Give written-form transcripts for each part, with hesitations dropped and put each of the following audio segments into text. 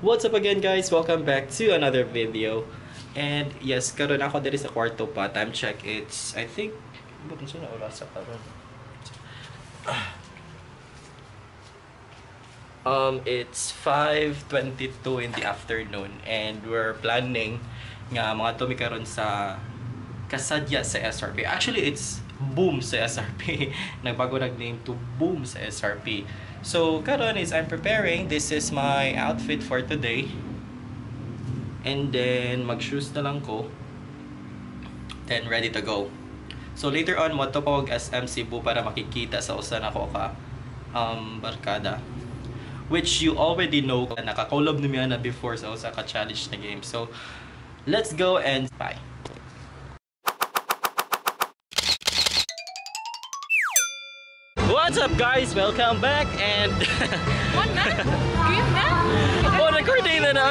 What's up again, guys? Welcome back to another video. And yes, karon ako diri sa kwarto pa. Time check, it's I think na oras sa karon. It's 5:22 in the afternoon and we're planning nga mga tumi karon sa Kasadya sa SRP. Actually, it's Boom sa SRP. Nagbago nag-name to Boom sa SRP. So, karon is I'm preparing. This is my outfit for today. And then, mag-shoes na lang ko. Then, ready to go. So, later on, mo to pawag SM Sugbo para makikita sa usan ako ka barkada. Which you already know, naka-collab na na before sa usa ka challenge na game. So, let's go and bye. What's up, guys? Welcome back and What na? Game na? oh, recording na na.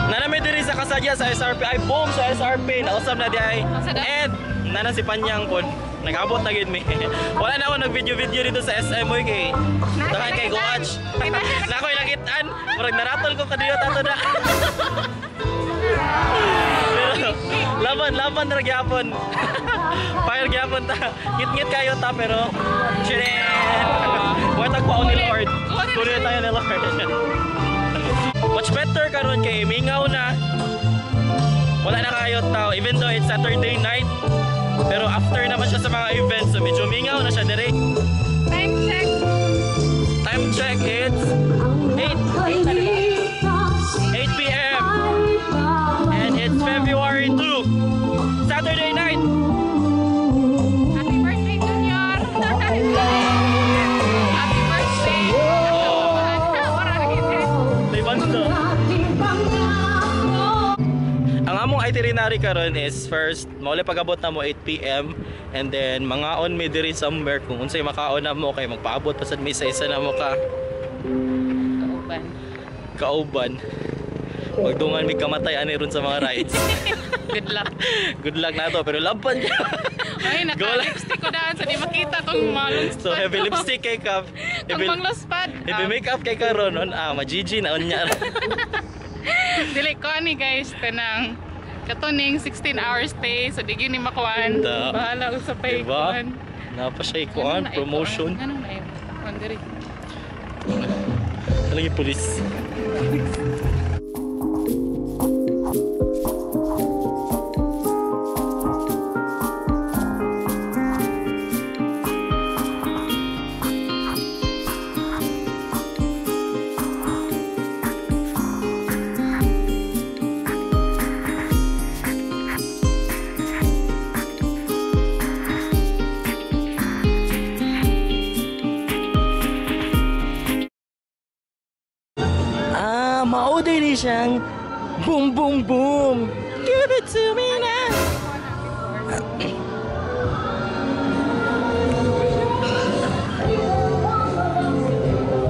Nanami diri sa Kasadya sa SRP. Ay, Boom sa SRP. Nausap na di ay. And nana si Panyang po. Nag-abot na gid mi. Wala na ako nag-video-video dito sa SM mo kay. Dakan kay Goach. Nakoy nakitaan. Murag naratol ko kadiyo tato na. Pero laban ra gyapon. Fire gyapon ta. Ngit-ngit kayo ta pero chiren. What tagpaon ni Lord. Kunin tayo ni Lord. Much better karon kay mingaw na. Wala na kayo tao even though it's Saturday night. Pero after naman siya sa mga events, so medyo mingaw na siya direct. Time check. Time check, it's 8 p.m. And it's February 2, Saturday night. Happy birthday, Junior. Happy birthday. May banda. Ang among itinerary karon is first, mauli pag-abot na mo 8 p.m. and then mangaon mi diri somewhere kung unsay makaon na mo kay magpaabot pa sad mi sa isa na mo ka kauban. Magdungan mi kamatay ani ron sa mga rides. Good luck. Good luck na to pero laban niya. Ay, naka-lipstick ko daan sa di makita tong malong spad. So heavy lipstick kay Kap. Ang malong spad. Heavy makeup kay karon on majiji na on niya. Dili ko ani guys kanang katuning 16 hours stay so di gyud ni makuan. Bahala sa pay kuan. Napa siya ikuan promotion. Ganun na yun. Kuan diri. Lagi pulis. Mauday ni siyang boom boom boom. Give it to me now.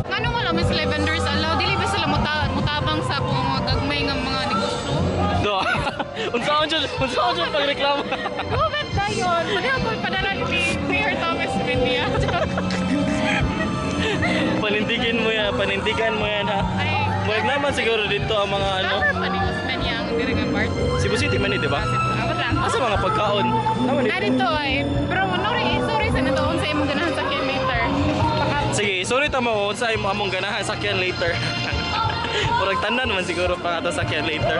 Ngano wala Miss Lavenders alaw dili ba sila mutabang sa akong mga gagmay nga mga negosyo? Do. Unsaon jud pagreklamo. Govet dayon. Pwede ako ipadala ni Mayor Thomas Vinia. Panindigan mo yan ha. Ay, Huwag naman siguro dito ang mga ano. cover pa ni Usman yang diri nga part. Cebu City man di ba? Awat lang. Asa mga pagkaon? Naman dito. Dito ay, pero sorry sa nandoon sa imong ganahan sa kilometer. Sige, sorry ta mo sa among ganahan sakyan later. Murag tanan man siguro pa ato sakyan later.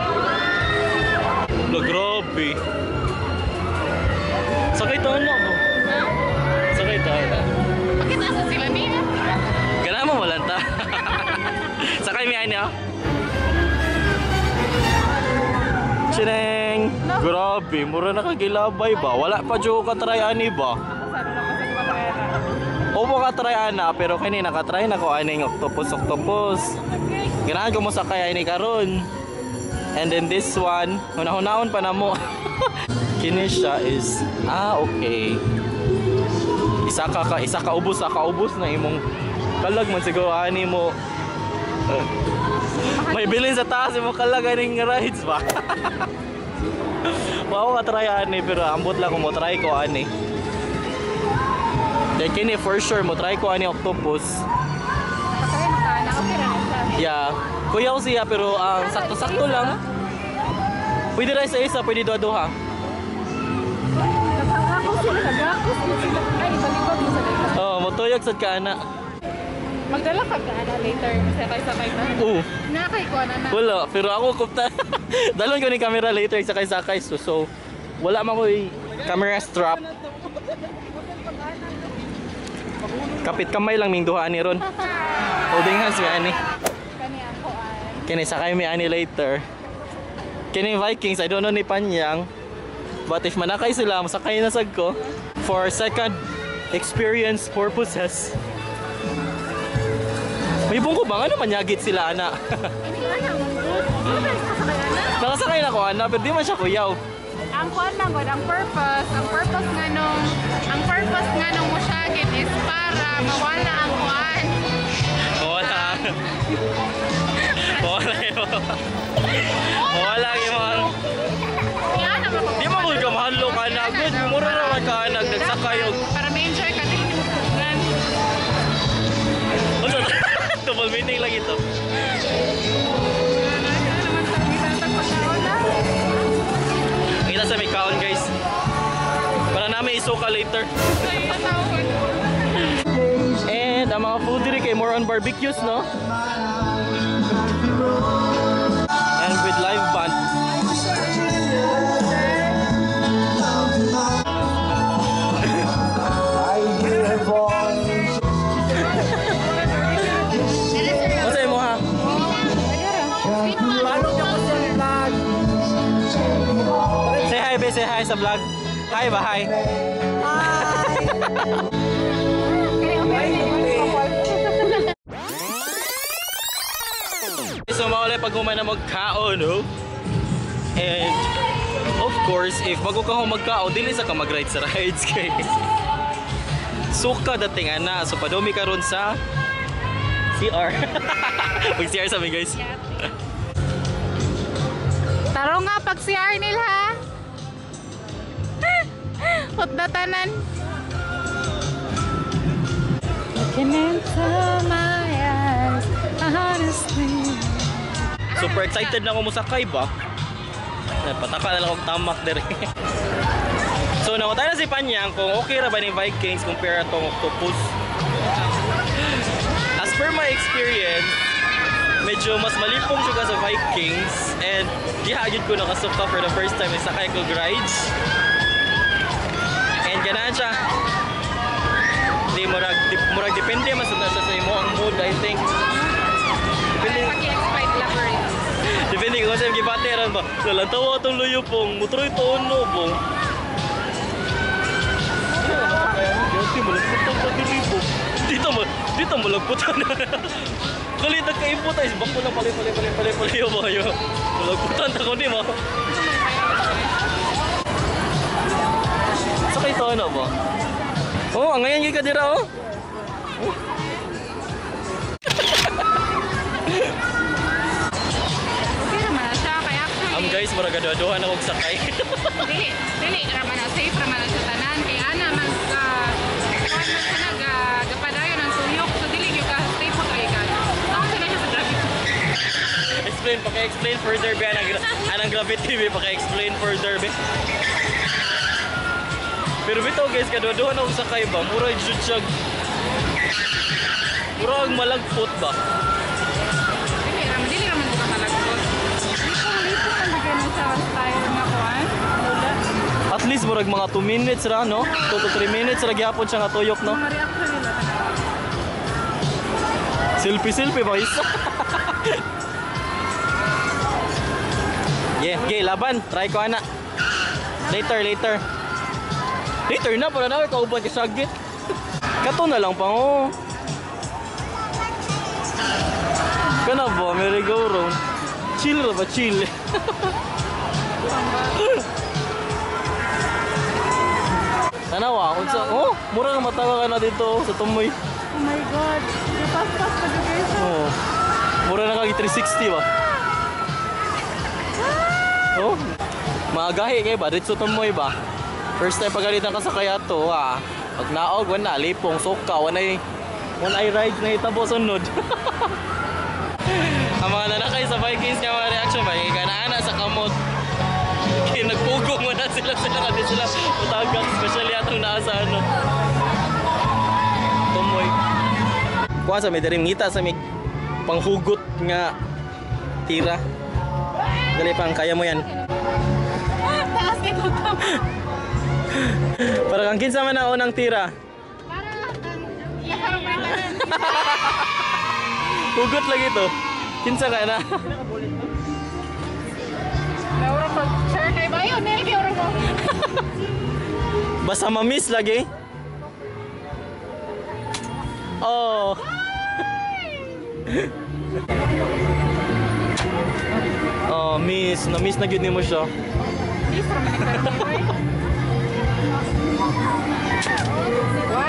Lo grabe. Sakay taon mo mo. Sakay taon. Bakit nasa sila niya? Ganahan mo walang ta. Sakay mi ani ah. Chineng. Grabe, mura na kagilabay ba? Wala pa jo ka try ani ba? Opo ka try ana pero kini naka-try na ko aning octopus. Ganahan ko mo sakay ani karon. And then this one, hunahunahon pa na mo. Kini siya is okay. Isa ka ubos na imong kalag man siguro ani mo. May bilin sa taas imong kalag aning rides ba? Wow, ka-try ani, pero ambot lang ko mo try ko ani. Then kini for sure mo try ko ani octopus. Patay na ka, nakapira na siya. Yeah. Kuyaw siya pero ang sakto-sakto lang. Pwede rin sa isa, pwede duha-duha. Nagkakakos sila, nagkakakos sila. Ay, balibag mo sa dito. Oh, motuyag sad ka ana. Magdala ka ana later, sakay-sakay na. Oo. Nakay ko na. Wala, pero ako kupta. Dalon ko ni camera later sakay-sakay so wala man ko camera strap. Kapit kamay lang ming duha ani ron. Holding hands mi ani. Kani ako ay. Kini sakay mi ani later. Kini Vikings, I don't know ni Panyang. But if manakay sila, masakay na sad ko for second experience purposes. May bungko ba? Ano manyagit sila, ana? Nakasakay na ko, ana, pero di man siya kuyaw. Ang kuan lang gud, ang purpose nga nung musyagit is para mawala ang kuan. Mawala. Mawala yun. Mawala yun. Di mo kung kamahalo ka na. Good, mura naman ka na. Nagsakay yung... Para ma-enjoy ka din yung kuan. Double meaning lang ito. Kita sa may kaon guys. Para namin isuka later. And ang mga food diri kay more on barbecues, no? And with live band. Masay mo ha? Say hi, be. Say hi sa vlog. Hi ba? Hi. So maulay pag humay na magkaon, no? And of course, if bago ka magkaon, dili sa ka mag-ride sa rides kay suka dating ana. So padumi ka ron sa CR. Mag-CR sa amin guys. Taro nga pag CR nila. Hotdatanan. Looking into my eyes, honestly. Super excited na ako musakay ba? Pataka na lang akong tamak dere. So nakutay na si Panyang kung okay ra ba ni Vikings compare atong Octopus. As per my experience, medyo mas malipong siya sa Vikings and gihagid ko nakasuka for the first time is sakay ko rides. And ganahan siya. Di murag depende mas na siya sa imo ang mood, I think. Depende kung saan gibateran ba. Lalantawa itong luyo pong mutroy toon no pong. Dito malagputan pa dito. Dito malagputan. Kulit nagka-imput ay bako na pali yo ba yo. Malagputan ta ko di mo. Sa kay to ano ba? Oh, ngayon gyud ka dira oh. Guys, mura gaduha na og sakay. Dili raman na safe raman sa tanan kay ana man kuan man sa gapadayon ang tuyok so dili gyud ka safe pa kay ka. Ako sa siya sa gravity. Explain further be anang gravity be paka-explain further be. Pero bitaw guys, gaduha na og sakay ba, mura jud siya. Mura og malagpot ba. Dili raman ko malagpot. At least murag mga 2 minutes ra no? 2 to 3 minutes ra gyapon siya nga tuyok no? Selfie ba isa? Yeah, laban. Try ko ana. Later na para na kauban ka sagit. Kato na lang pa oh. Kana ba merry-go-round? Chill ra ba chill? Tanawa, unsa? Oh, mura nga matawa ka na dito sa tumoy. Oh my god. Pas-pas pa guys. Oh. Mura na kag 360 ba? Oh. Maagahi kayo ba? Ritso tumoy ba? First time pagalitan ka sa kaya to, ha? Pag naog, wala, lipong, soka, wanay ride na itabo sunod. Ang mga nanakay sa Vikings nga mga reaction ba? Yung ganaana sa kamot. Kaya nagpugong mo na sila kasi sila utagak, especially atong naasa ano. Tumoy. Kuha sa may daring ngita sa may panghugot nga tira. Dali pang kaya mo yan. Taas kay Tutom. Para kang kinsa man ang unang tira. Para iharap na kanan. Hugot lagi to. Kinsa ka na. Laura pag sir kay bayo nel kay oro mo. Basta ma-miss lagi. Oh. Oh, miss. Na-miss na gyud nimo siya. Please from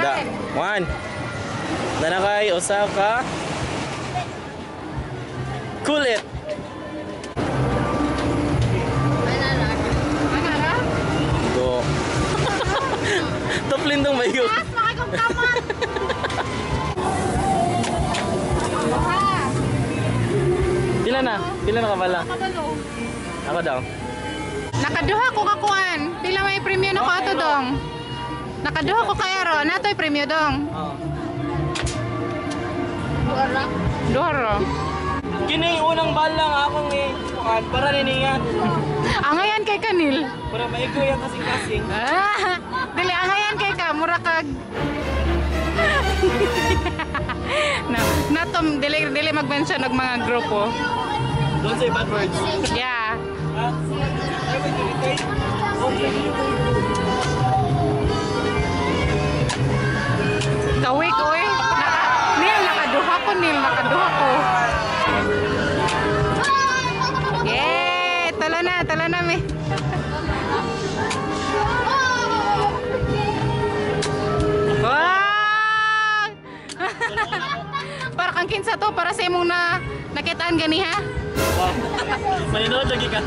Da. One. Nanakay Osaka. Cool it. Manara. Go. Top lindong mayo. Taas makikong kamot. Pila na? Pila na ka pala? Kabalo. Ako daw. Nakaduha ko kakuan. Pila may premyo na ko ato dong. Nakaduha ko kay aro. Natoy premyo dong. Oh. Duhara. Kini unang balang akong para niningat. Angayan kay kanil. Para maigo yung kasing-kasing. Ah, dili angayan kay ka mura kag. Natom dili mag-mention og mga grupo. Don't say bad words. Yeah. Kawik oy. Nakaduha ko. Yay! Tala na mi. Wow! Para kang kinsa to para sa imong nakitaan gani ha? Wow. Maninood lagi ka.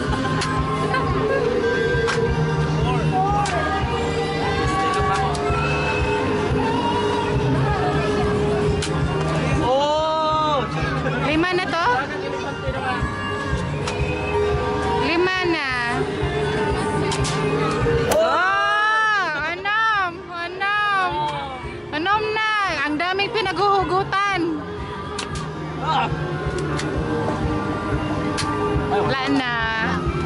Oh! 5 na to? 5 na. Oh! Anom na. Ang daming pinaghuhugutan. Wala na.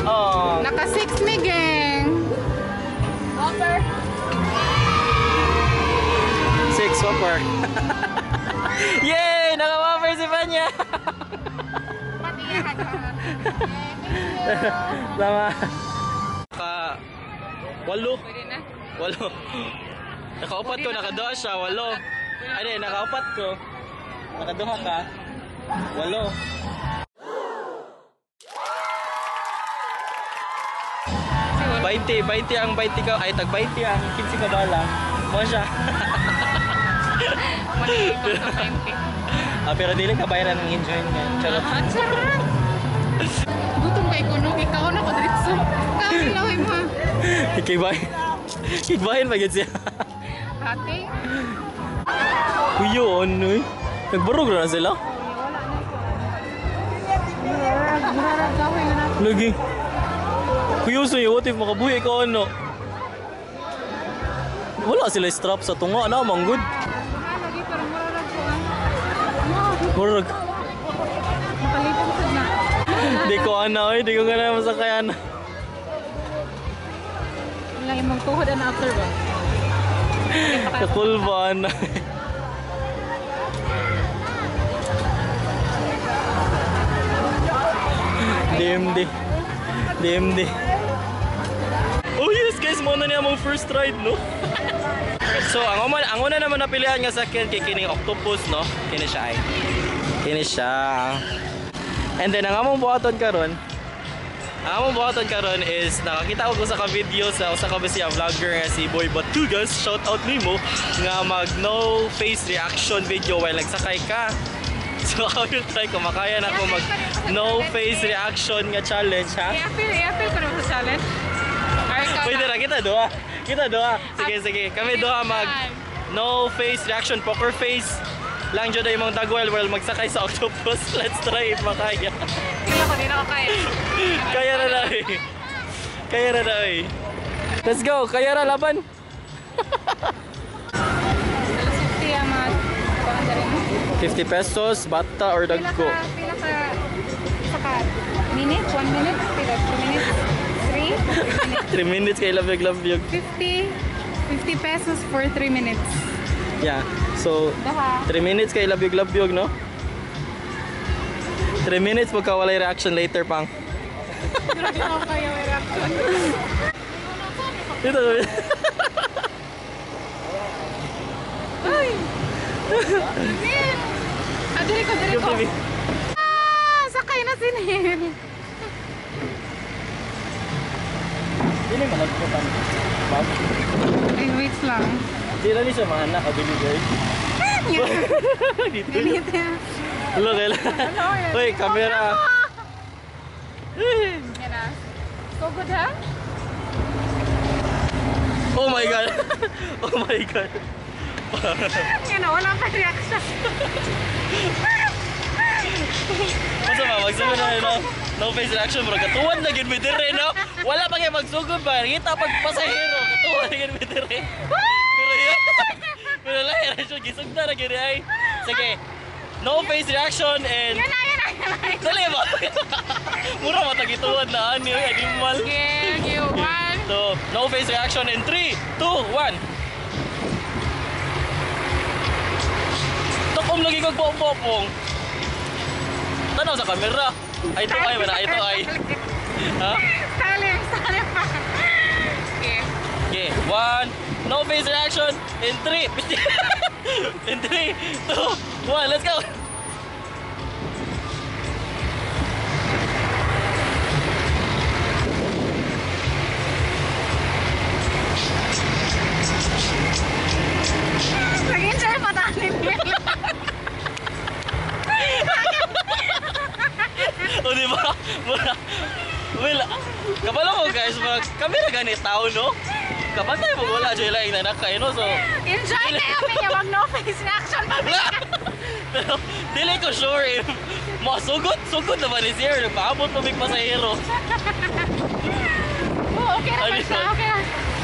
Oh. Naka 6 mi gang. 6 whopper. Yay! Naka-whopper si Panya. Sama. Walo. Pwede na. Walo. Nakaupat ko, nakaduha siya. Walo. Ay, nakaupat ko. Nakaduha ka. Walo. Si 20 ang 20 ka. Ay, tag 20 ang 15 ka bala. Mo siya. Pero dili ka bayaran ng enjoy nga. Charot. Charot. Gutom kay kuno. Ikaw na ko diretso. Kami laway mo. Kikbahin pa yun siya. Hati. Kuyo, ano eh. Nagbarog na sila. Murarag gawin na natin. Lagi. Kuyo sa'yo, what if makabuhi ka ano? Wala sila strap sa tunga na, manggod. Lagi parang murarag ko. Murag. Makalipong sad na. Di ko ana, oy. Di ko gana masakayan. Lang imong tuhod na after ba? Kakulban. DMD. Oh yes guys, mo na niya mong first ride, no? So, ang una naman napilihan nga sa akin kay kining Octopus, no? Kini siya ay. Kini siya. And then ang among buhaton karon is nakakita ko sa ka-video sa usa ka Bisaya vlogger nga si Boy Batugas. Shout out nimo nga mag no face reaction video while nagsakay ka. So I will try kung makaya na ako mag no face reaction nga challenge, ha? I-appeal ko naman sa challenge. Pwede ra kita doa. Kita doa. Sige, sige. Kami doa mag no face reaction, poker face. Lang jud ay mong dagwal while magsakay sa octopus. Let's try if makaya. Hindi na ako kaya. Kaya na na eh. Kaya na na eh. Let's go. Kaya na laban. Alas 50 amat. 50 pesos, bata or dagko? Pila ka saka minute, 1 minute, pila 2 minutes, 3 minutes kay labyog-labyog. 50 pesos for 3 minutes. Yeah. So, 3 minutes kay labyog-labyog, no? 3 minutes magkawalay reaction later pang. Grabe ako kaya may reaction. Dito. Ay! Diri ko. Sakay na si Neil. Dili malagputan. Ma'am. Ay, wait lang. Di na ni siya mga anak, kabili guys. Dito. Hello, kailan. Uy, camera. Yan na. So good, ha? Oh my god. Oh my god. Yan na, wala pa reaction. Masa ba, magsugod na yun, no? No face reaction, bro. Katuwan na gin with dire, no? Wala pa kayo magsugod ba? Kita pag pasahero, katuwan na gin with dire. Pero yun, pero lahat na siya, gisugda na gini ay. Sige, no face reaction and... Yan na. Dali ba? Mura matagituan na, ani, animal. Okay, 1. So, no face reaction in 3, 2, 1. Tokom lagi kag popong. Tanaw sa kamera. Ay ito ay wala ito ay. Ha? Salim pa. Okay. Okay, 1. No face reaction in 3. In 3, 2, 1. Let's go. Nag-enjoy pa tayo ni Neil. O diba? Mura. Well, kabalo mo guys, kami na ganit tao, no? Kapantay mo wala dyan lang na nakay, no? So, Enjoy kayo, Minya. Wag no face reaction pa. pero dili ko sure if sugod naman ni Sir. Paabot pa may pasahero. Oh, okay na ba siya?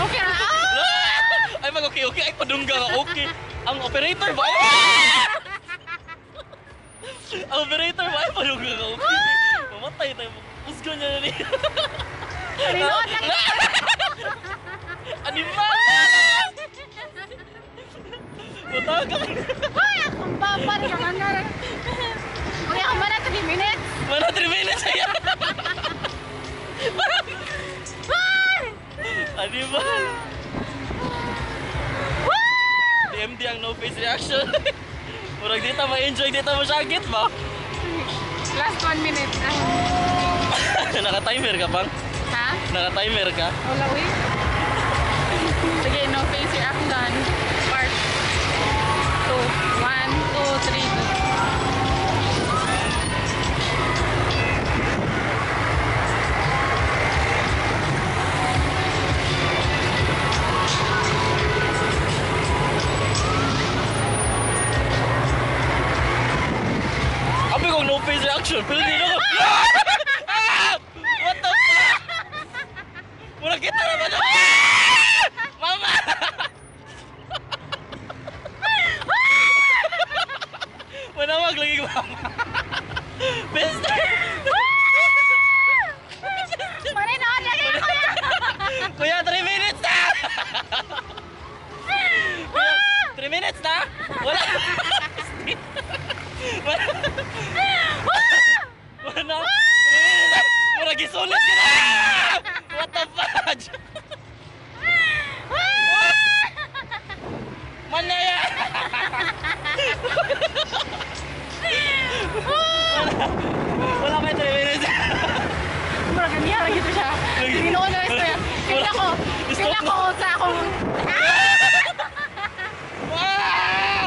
Okay na. Ay mag-okay. Ay padungga ka okay. Ang operator ba? Ang operator ba? Ay padungga ka okay. Mamatay tayo. Pusgo niya na niya. Reload lang. Animal! Mataga. Ay, akong papar naman na rin. Uy, ako mana 3 minutes. Mana 3 minutes ayan. Animal! DMD ang no face reaction. Murag dito ma-enjoy, dito masyagit ba? Last 1 minute. Naka-timer ka bang? Ha? Naka-timer ka? Wala, uy. Sige, no face reaction. Part 2. 1, 2, 3, go. Abi kong no face reaction, pero di na ko. What the fuck? Mura kita na ba na? Mama! Manawag lagi mama. Best. Maninood lagi ako yan. Kuya, 3 minutes na! Kuya, 3 minutes na? Wala. Wala. Mura gisulit ka na! What the fudge? Manaya! Wala kayo 3 minutes. Mura ganyan lagi ito siya. Ginoon na ito yan. Pila ko sa akong...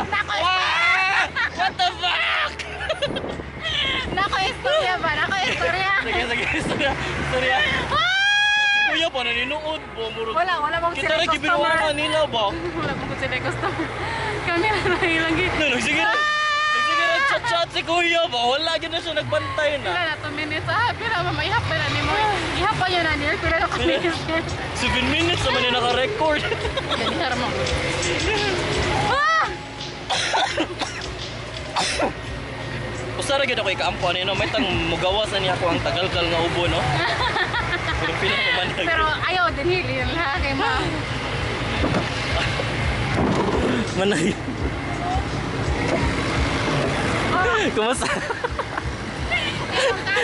Nako, What the fuck? istorya ba? Nako, istorya. Sige, istorya. Kuya, pa naninuod po. Wala bang Kita sila na gibinuan customer. nila ba? Wala bang sila customer. Kami na ilang gid. Sige na. Sige na chat si kuya ba? Wala gyud na siya nagbantay na. Pila na 2 minutes. Pila mama ihap pa na nimo. Ihap pa yun na niya. Pila na kami. 7 minutes naman yung naka-record. Ganihar mo. Usara gyud ako ikaampo ano, may tang mugawas na niya ako ang tagal-gal nga ubo no. Pero pila mo man. Pero ayaw din hilin ha kay ma. Manay. Kumusta?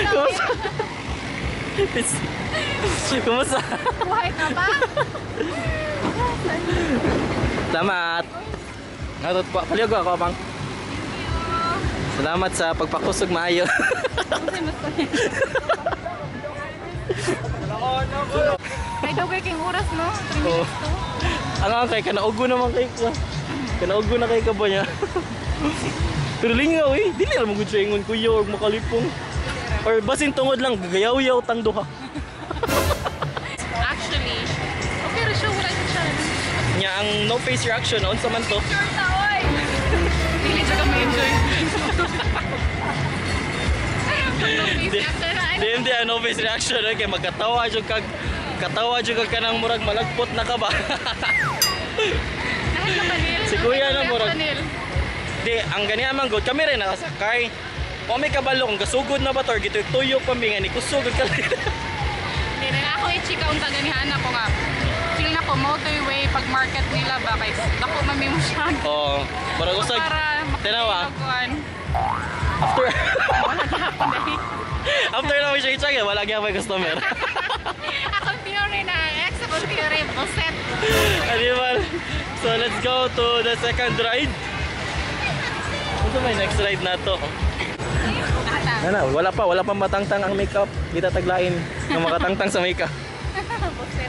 Kumusta? Kumusta? Buhay ka ba? Salamat. Natot pa. Paliog ako pang. Salamat sa pagpakusog maayo. Ay dugay king oras no. 3 minutes to. Ang kay kanaugo naman kay ko. Kanaugo na kay ka ba niya? Pero lingaw dili ra mo gud siya ingon kuya og makalipong. Or basin tungod lang gagayaw-yaw tang duha. Actually, okay ra siya wala siya. Nya ang no face reaction unsa man to? Sure ta oy. Dili siya ka ma-enjoy. Di no face reaction kay magkatawa jud kag kanang murag malagpot na ka ba? Si kuya na murag. Di, ang ganiya man good kami rin nakasakay. Kung may kabalo kung gasugod na ba to or gitoy-tuyok pa mi nga ni kusugod ka. Hindi na ako i-chika unta ganihan ako nga. Feel na ko motorway pag market nila ba kay dako mami mo siya. Oo. Para usag. Tinawa. After Wala gyapon dai. after na mi siya i-check wala gyud may customer. Akong theory na ex akong theory buset. Animal. So let's go to the second ride. Ano may next ride na to? Ano, wala pa matangtang ang makeup. Kita taglain na makatangtang sa makeup. Buset.